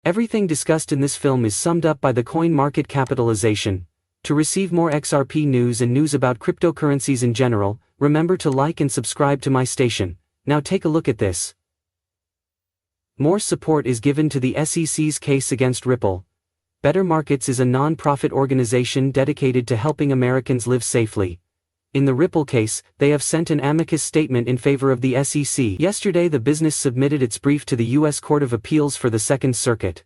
Everything discussed in this film is summed up by the coin market capitalization. To receive more XRP news and news about cryptocurrencies in general, remember to like and subscribe to my station. Now take a look at this. More support is given to the SEC's case against Ripple. Better Markets is a non-profit organization dedicated to helping Americans live safely. In the Ripple case, they have sent an amicus statement in favor of the SEC. Yesterday the business submitted its brief to the U.S. Court of Appeals for the Second Circuit.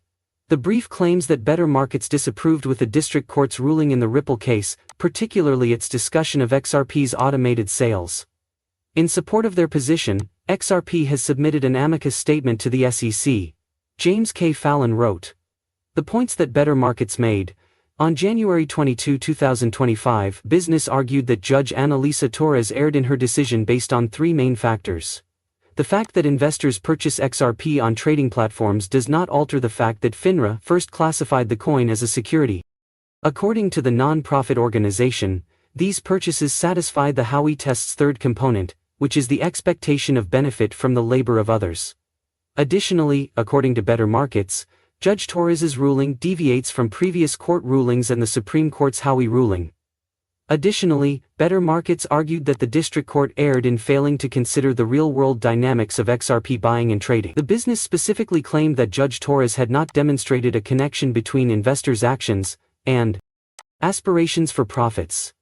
The brief claims that Better Markets disapproved with the district court's ruling in the Ripple case, particularly its discussion of XRP's automated sales. In support of their position, XRP has submitted an amicus statement to the SEC. James K. Fallon wrote. The points that Better Markets made. On January 22, 2025, business argued that Judge Annalisa Torres erred in her decision based on three main factors. The fact that investors purchase XRP on trading platforms does not alter the fact that FINRA first classified the coin as a security. According to the non-profit organization, these purchases satisfy the Howey test's third component, which is the expectation of benefit from the labor of others. Additionally, according to Better Markets, Judge Torres's ruling deviates from previous court rulings and the Supreme Court's Howey ruling. Additionally, Better Markets argued that the district court erred in failing to consider the real-world dynamics of XRP buying and trading. The business specifically claimed that Judge Torres had not demonstrated a connection between investors' actions and aspirations for profits.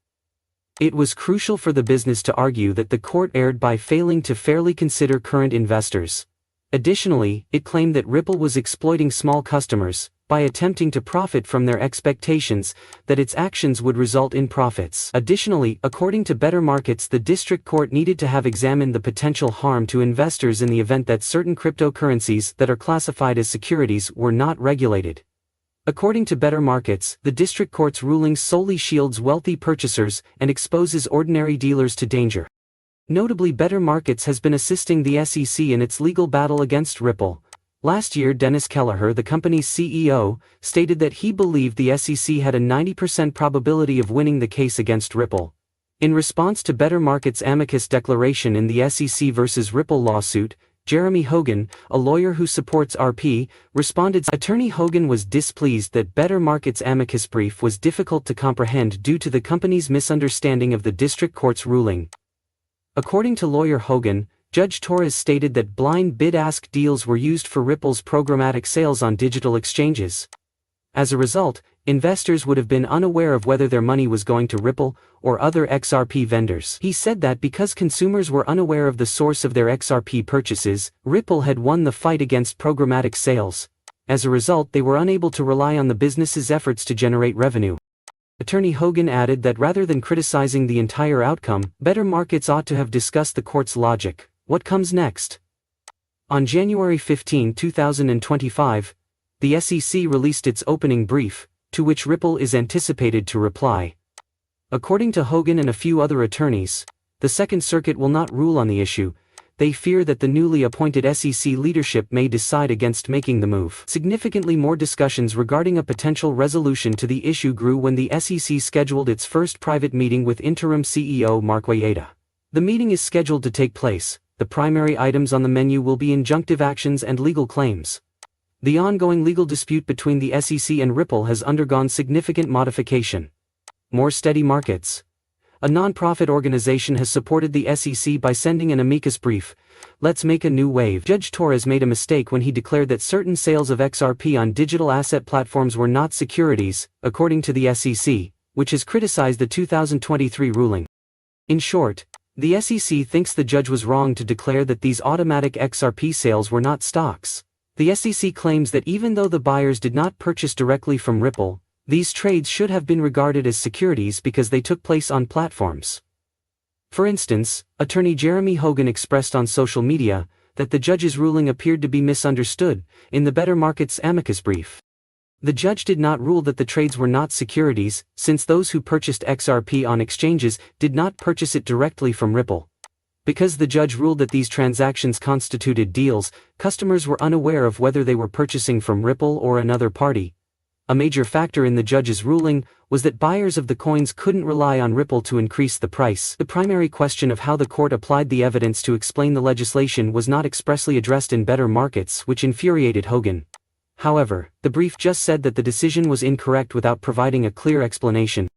It was crucial for the business to argue that the court erred by failing to fairly consider current investors. Additionally, it claimed that Ripple was exploiting small customers by attempting to profit from their expectations that its actions would result in profits. Additionally, according to Better Markets, the district court needed to have examined the potential harm to investors in the event that certain cryptocurrencies that are classified as securities were not regulated. According to Better Markets, the district court's ruling solely shields wealthy purchasers and exposes ordinary dealers to danger. Notably, Better Markets has been assisting the SEC in its legal battle against Ripple. Last year, Dennis Kelleher, the company's CEO, stated that he believed the SEC had a 90% probability of winning the case against Ripple. In response to Better Markets' amicus declaration in the SEC versus Ripple lawsuit, Jeremy Hogan, a lawyer who supports RP, responded. Attorney Hogan was displeased that Better Markets' amicus brief was difficult to comprehend due to the company's misunderstanding of the district court's ruling. According to lawyer Hogan, Judge Torres stated that blind bid-ask deals were used for Ripple's programmatic sales on digital exchanges. As a result, investors would have been unaware of whether their money was going to Ripple or other XRP vendors. He said that because consumers were unaware of the source of their XRP purchases, Ripple had won the fight against programmatic sales. As a result, they were unable to rely on the business's efforts to generate revenue. Attorney Hogan added that rather than criticizing the entire outcome, Better Markets ought to have discussed the court's logic. What comes next? On January 15, 2025, the SEC released its opening brief, to which Ripple is anticipated to reply. According to Hogan and a few other attorneys, the Second Circuit will not rule on the issue. They fear that the newly appointed SEC leadership may decide against making the move. Significantly more discussions regarding a potential resolution to the issue grew when the SEC scheduled its first private meeting with interim CEO Mark Wayeda. The meeting is scheduled to take place. The primary items on the menu will be injunctive actions and legal claims. The ongoing legal dispute between the SEC and Ripple has undergone significant modification. More steady markets. A non-profit organization has supported the SEC by sending an amicus brief. Let's make a new wave. Judge Torres made a mistake when he declared that certain sales of XRP on digital asset platforms were not securities, according to the SEC, which has criticized the 2023 ruling. In short, the SEC thinks the judge was wrong to declare that these automatic XRP sales were not stocks. The SEC claims that even though the buyers did not purchase directly from Ripple, these trades should have been regarded as securities because they took place on platforms. For instance, attorney Jeremy Hogan expressed on social media that the judge's ruling appeared to be misunderstood in the Better Markets amicus brief. The judge did not rule that the trades were not securities, since those who purchased XRP on exchanges did not purchase it directly from Ripple. Because the judge ruled that these transactions constituted deals, customers were unaware of whether they were purchasing from Ripple or another party. A major factor in the judge's ruling was that buyers of the coins couldn't rely on Ripple to increase the price. The primary question of how the court applied the evidence to explain the legislation was not expressly addressed in Better Markets, which infuriated Hogan. However, the brief just said that the decision was incorrect without providing a clear explanation.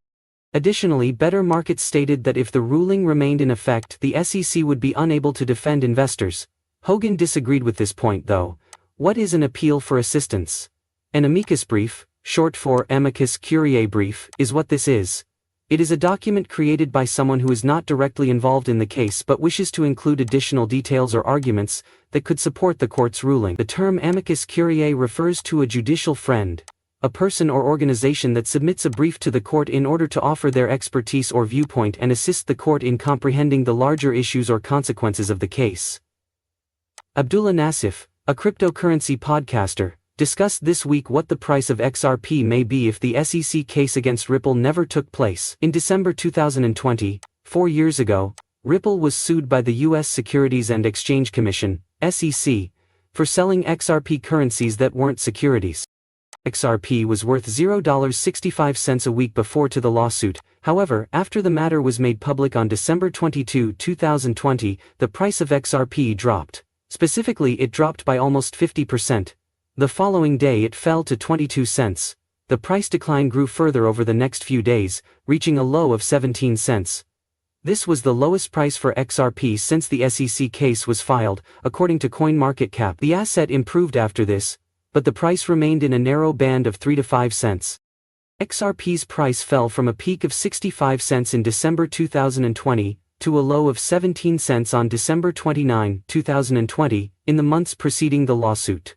Additionally, Better Markets stated that if the ruling remained in effect, the SEC would be unable to defend investors. Hogan disagreed with this point though. What is an appeal for assistance? An amicus brief, short for amicus curiae brief, is what this is. It is a document created by someone who is not directly involved in the case but wishes to include additional details or arguments that could support the court's ruling. The term amicus curiae refers to a judicial friend, a person or organization that submits a brief to the court in order to offer their expertise or viewpoint and assist the court in comprehending the larger issues or consequences of the case. Abdullah Nassif, a cryptocurrency podcaster, discussed this week what the price of XRP may be if the SEC case against Ripple never took place. In December 2020, 4 years ago, Ripple was sued by the U.S. Securities and Exchange Commission, SEC, for selling XRP currencies that weren't securities. XRP was worth $0.65 a week before to the lawsuit. However, after the matter was made public on December 22, 2020, the price of XRP dropped. Specifically, it dropped by almost 50%. The following day it fell to 22 cents. The price decline grew further over the next few days, reaching a low of 17 cents. This was the lowest price for XRP since the SEC case was filed, according to CoinMarketCap. The asset improved after this, but the price remained in a narrow band of 3 to 5 cents. XRP's price fell from a peak of 65 cents in December 2020 to a low of 17 cents on December 29, 2020, in the months preceding the lawsuit.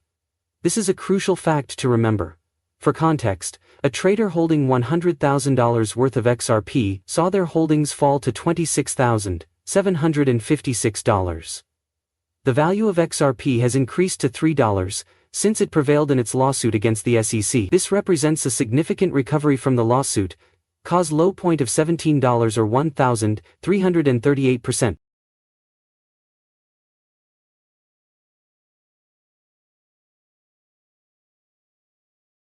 This is a crucial fact to remember. For context, a trader holding $100,000 worth of XRP saw their holdings fall to $26,756. The value of XRP has increased to $3 since it prevailed in its lawsuit against the SEC. This represents a significant recovery from the lawsuit, caused low point of $17 or 1,338%.